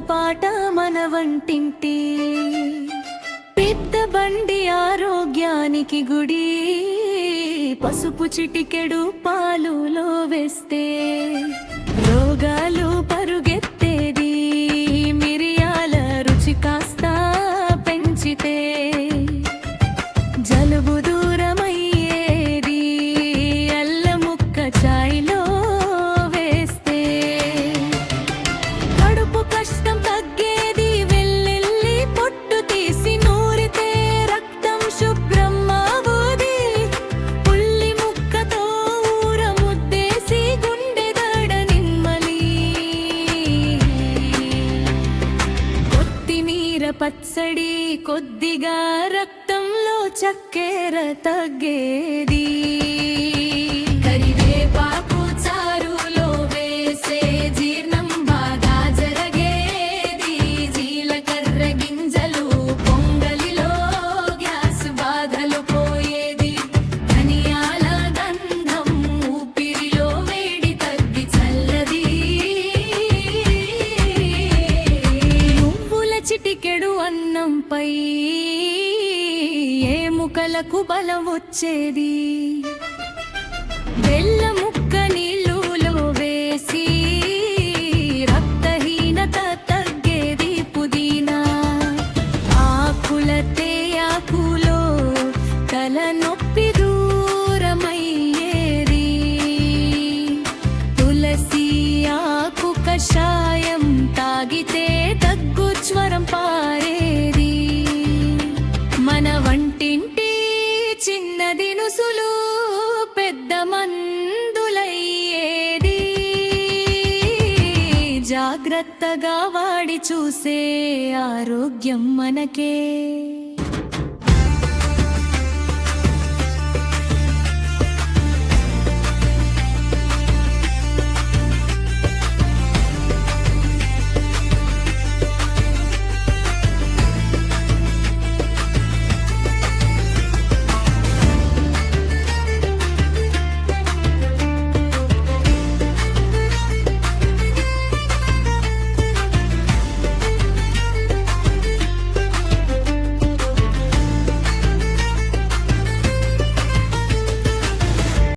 పాట మన వంటింటి పెద్ద బండి ఆరోగ్యానికి గుడి పసుపు చిటికెడు పాలులో వేస్తే రోగాలు పరుగెత్తేది మిరియాల రుచి కాస్త పెంచితే జలుబు దూరమయ్యేది అల్లం ముక్క చాయ్లో వేస్తే కడుపు కష్టం తగ్గేది వెల్లుల్లి పొట్టు తీసి నూరితే రక్తం శుభ్రం అవుది పుల్లి ముక్కతో ఊర ముద్దేసి గుండె దడ నిమ్మలి కొత్తిమీర పచ్చడి కొద్దిగా రక్తంలో చక్కెర తగ్గేది కరివేపాకు చారులో వేసే జీర్ణం బాగా జరగేది జీలకర్ర గింజలు పొంగలిలో గ్యాస్ బాధలు పోయేది ధనియాల గంధం ఊపిరిలో వేడి తగ్గి చల్లది నువ్వుల చిటికెడు అన్నంపై ఎముకలకు బలం వచ్చేది బెల్లం ముక్క నీళ్ళులో వేసి రక్తహీనత తగ్గేది పుదీనా ఆకుల తేయాకులో తలనొప్పి దూరమయ్యేది తులసి ఆకు కషాయం తాగితే దగ్గు జ్వరం పారేది మన వంటింటి చిన్న దినుసులు పెద్ద మందులయ్యేది జాగ్రత్తగా వాడి చూసే ఆరోగ్యం మనకే